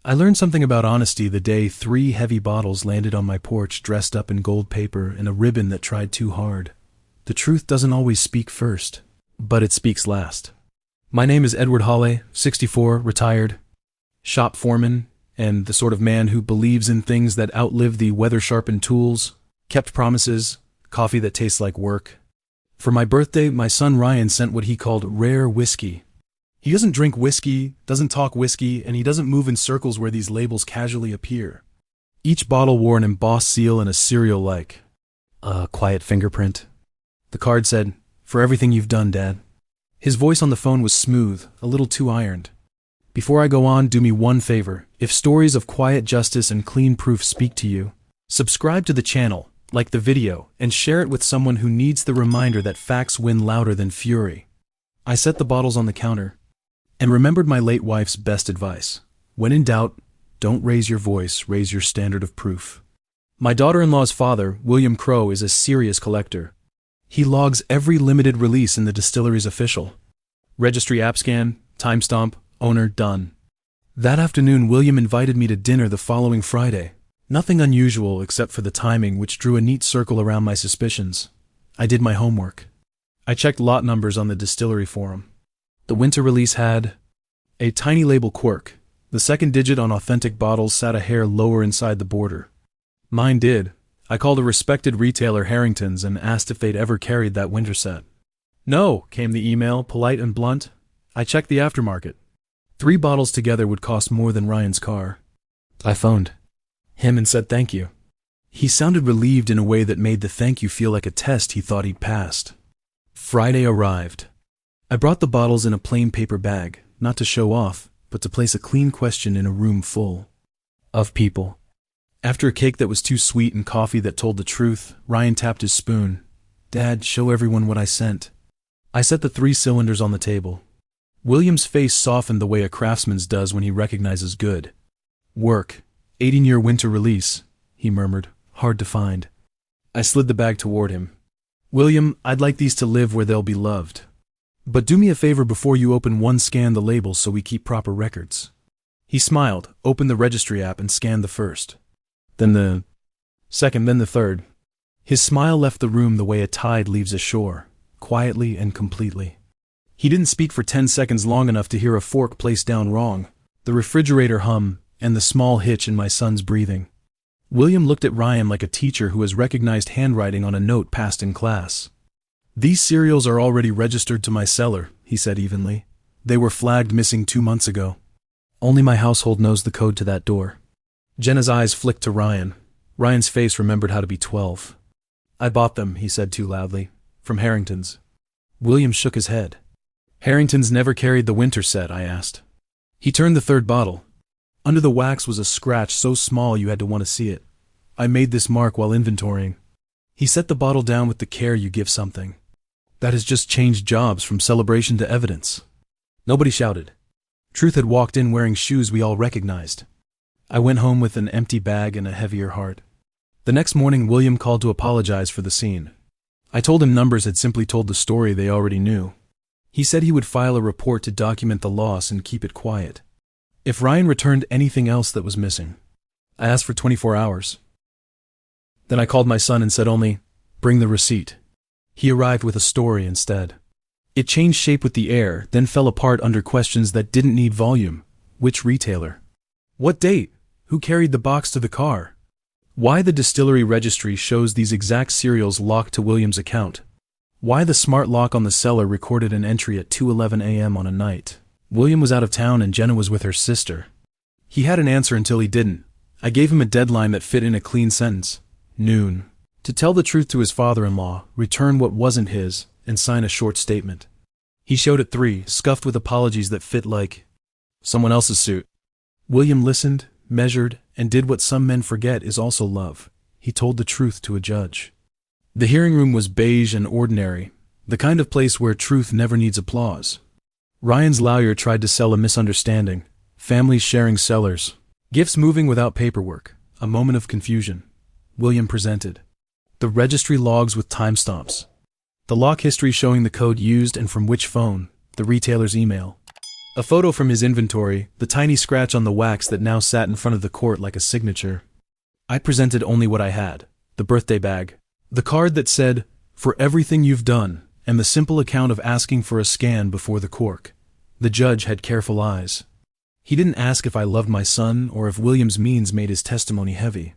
I learned something about honesty the day 3 heavy bottles landed on my porch dressed up in gold paper and a ribbon that tried too hard. The truth doesn't always speak first, but it speaks last. My name is Edward Hawley, 64, retired, shop foreman, and the sort of man who believes in things that outlive the weather-sharpened tools, kept promises, coffee that tastes like work. For my birthday, my son Ryan sent what he called rare whiskey. He doesn't drink whiskey, doesn't talk whiskey, and he doesn't move in circles where these labels casually appear. Each bottle wore an embossed seal and a serial-like quiet fingerprint. The card said, "For everything you've done, Dad." His voice on the phone was smooth, a little too ironed. "Before I go on, do me one favor. If stories of quiet justice and clean proof speak to you, subscribe to the channel, like the video, and share it with someone who needs the reminder that facts win louder than fury." I set the bottles on the counter and remembered my late wife's best advice. When in doubt, don't raise your voice, raise your standard of proof. My daughter-in-law's father, William Crow, is a serious collector. He logs every limited release in the distillery's official registry app scan, timestamp, owner, done. That afternoon, William invited me to dinner the following Friday. Nothing unusual except for the timing, which drew a neat circle around my suspicions. I did my homework. I checked lot numbers on the distillery forum. The winter release had a tiny label quirk. The second digit on authentic bottles sat a hair lower inside the border. Mine did. I called a respected retailer, Harrington's, and asked if they'd ever carried that winter set. "No," came the email, polite and blunt. I checked the aftermarket. 3 bottles together would cost more than Ryan's car. I phoned him and said thank you. He sounded relieved in a way that made the thank you feel like a test he thought he'd passed. Friday arrived. I brought the bottles in a plain paper bag, not to show off, but to place a clean question in a room full of people. After a cake that was too sweet and coffee that told the truth, Ryan tapped his spoon. "Dad, show everyone what I sent." I set the 3 cylinders on the table. William's face softened the way a craftsman's does when he recognizes good work. 18-year winter release, he murmured, hard to find. I slid the bag toward him. "William, I'd like these to live where they'll be loved. But do me a favor before you open one, scan the labels so we keep proper records." He smiled, opened the registry app and scanned the first. Then the second, then the third. His smile left the room the way a tide leaves a shore, quietly and completely. He didn't speak for 10 seconds long enough to hear a fork placed down wrong, the refrigerator hum, and the small hitch in my son's breathing. William looked at Ryan like a teacher who has recognized handwriting on a note passed in class. "These cereals are already registered to my cellar," he said evenly. "They were flagged missing 2 months ago. Only my household knows the code to that door." Jenna's eyes flicked to Ryan. Ryan's face remembered how to be 12. "I bought them," he said too loudly. "From Harrington's." William shook his head. "Harrington's never carried the winter set?" I asked. He turned the 3rd bottle. Under the wax was a scratch so small you had to want to see it. "I made this mark while inventorying." He set the bottle down with the care you give something that has just changed jobs from celebration to evidence. Nobody shouted. Truth had walked in wearing shoes we all recognized. I went home with an empty bag and a heavier heart. The next morning, William called to apologize for the scene. I told him numbers had simply told the story they already knew. He said he would file a report to document the loss and keep it quiet. If Ryan returned anything else that was missing, I asked for 24 hours. Then I called my son and said only, "Bring the receipt." He arrived with a story instead. It changed shape with the air, then fell apart under questions that didn't need volume. Which retailer? What date? Who carried the box to the car? Why the distillery registry shows these exact cereals locked to William's account? Why the smart lock on the cellar recorded an entry at 2:11 a.m. on a night? William was out of town and Jenna was with her sister. He had an answer until he didn't. I gave him a deadline that fit in a clean sentence. Noon. To tell the truth to his father-in-law, return what wasn't his, and sign a short statement. He showed at 3, scuffed with apologies that fit like someone else's suit. William listened, measured, and did what some men forget is also love. He told the truth to a judge. The hearing room was beige and ordinary, the kind of place where truth never needs applause. Ryan's lawyer tried to sell a misunderstanding, families sharing cellars, gifts moving without paperwork, a moment of confusion. William presented the registry logs with timestamps, the lock history showing the code used and from which phone, the retailer's email. A photo from his inventory, the tiny scratch on the wax that now sat in front of the court like a signature. I presented only what I had, the birthday bag, the card that said, "For everything you've done," and the simple account of asking for a scan before the cork. The judge had careful eyes. He didn't ask if I loved my son or if William's means made his testimony heavy.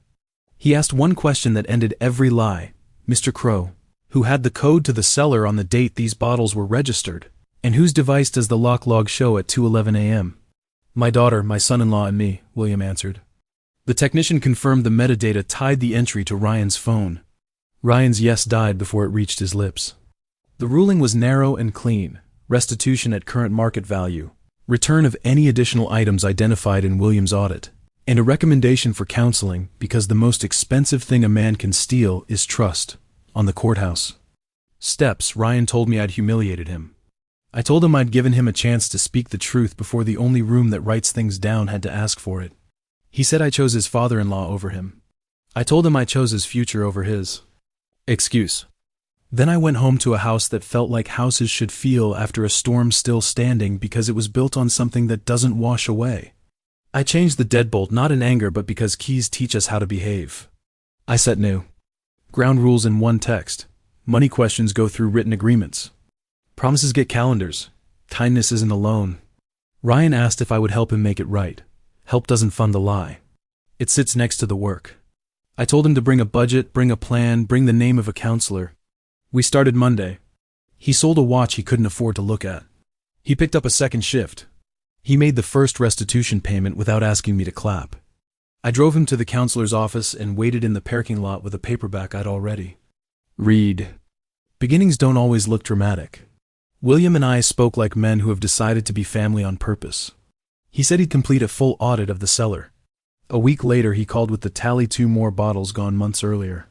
He asked one question that ended every lie. Mr. Crow, who had the code to the cellar on the date these bottles were registered, and whose device does the lock log show at 2:11 a.m.? My daughter, my son-in-law, and me, William answered. The technician confirmed the metadata tied the entry to Ryan's phone. Ryan's yes died before it reached his lips. The ruling was narrow and clean: restitution at current market value, return of any additional items identified in William's audit, and a recommendation for counseling because the most expensive thing a man can steal is trust, on the courthouse steps. Ryan told me I'd humiliated him. I told him I'd given him a chance to speak the truth before the only room that writes things down had to ask for it. He said I chose his father-in-law over him. I told him I chose his future over his excuse. Then I went home to a house that felt like houses should feel after a storm still standing because it was built on something that doesn't wash away. I changed the deadbolt not in anger but because keys teach us how to behave. I set new ground rules in one text. Money questions go through written agreements. Promises get calendars. Kindness isn't a loan. Ryan asked if I would help him make it right. Help doesn't fund the lie. It sits next to the work. I told him to bring a budget, bring a plan, bring the name of a counselor. We started Monday. He sold a watch he couldn't afford to look at. He picked up a second shift. He made the first restitution payment without asking me to clap. I drove him to the counselor's office and waited in the parking lot with a paperback I'd already read. Beginnings don't always look dramatic. William and I spoke like men who have decided to be family on purpose. He said he'd complete a full audit of the cellar. A week later he called with the tally 2 more bottles gone months earlier.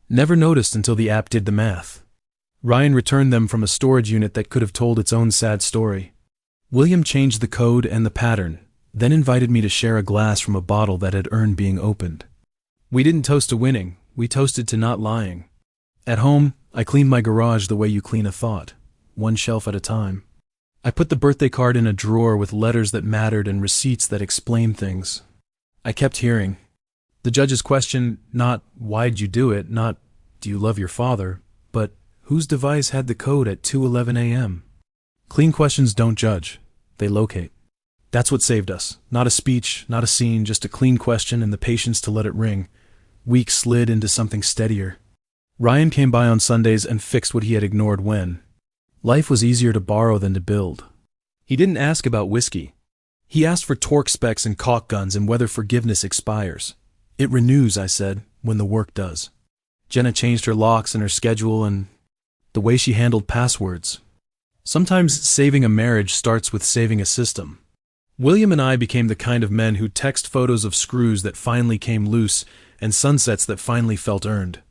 Never noticed until the app did the math. Ryan returned them from a storage unit that could have told its own sad story. William changed the code and the pattern, then invited me to share a glass from a bottle that had earned being opened. We didn't toast to winning, we toasted to not lying. At home, I cleaned my garage the way you clean a thought, one shelf at a time. I put the birthday card in a drawer with letters that mattered and receipts that explained things. I kept hearing the judge's question, not "Why'd you do it?" not "Do you love your father?" but "Whose device had the code at 2:11 a.m.? Clean questions don't judge, they locate. That's what saved us. Not a speech, not a scene, just a clean question and the patience to let it ring. Weeks slid into something steadier. Ryan came by on Sundays and fixed what he had ignored when life was easier to borrow than to build. He didn't ask about whiskey. He asked for torque specs and caulk guns and whether forgiveness expires. It renews, I said, when the work does. Jenna changed her locks and her schedule and the way she handled passwords. Sometimes saving a marriage starts with saving a system. William and I became the kind of men who text photos of screws that finally came loose and sunsets that finally felt earned.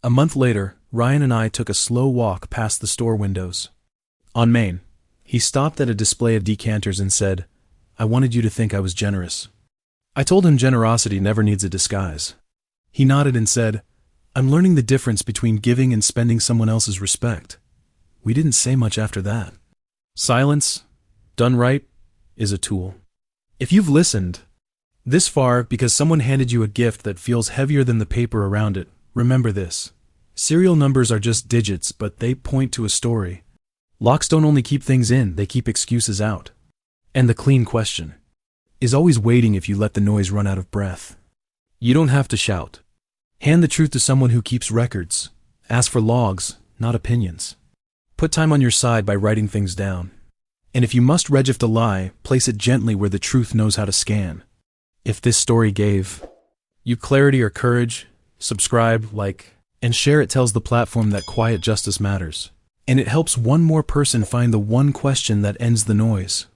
A month later, Ryan and I took a slow walk past the store windows. On Main, he stopped at a display of decanters and said, "I wanted you to think I was generous." I told him generosity never needs a disguise. He nodded and said, "I'm learning the difference between giving and spending someone else's respect." We didn't say much after that. Silence, done right, is a tool. If you've listened this far because someone handed you a gift that feels heavier than the paper around it, remember this. Serial numbers are just digits, but they point to a story. Locks don't only keep things in, they keep excuses out. And the clean question is always waiting if you let the noise run out of breath. You don't have to shout. Hand the truth to someone who keeps records. Ask for logs, not opinions. Put time on your side by writing things down. And if you must regift a lie, place it gently where the truth knows how to scan. If this story gave you clarity or courage, subscribe, like, and share. It tells the platform that quiet justice matters. And it helps one more person find the one question that ends the noise.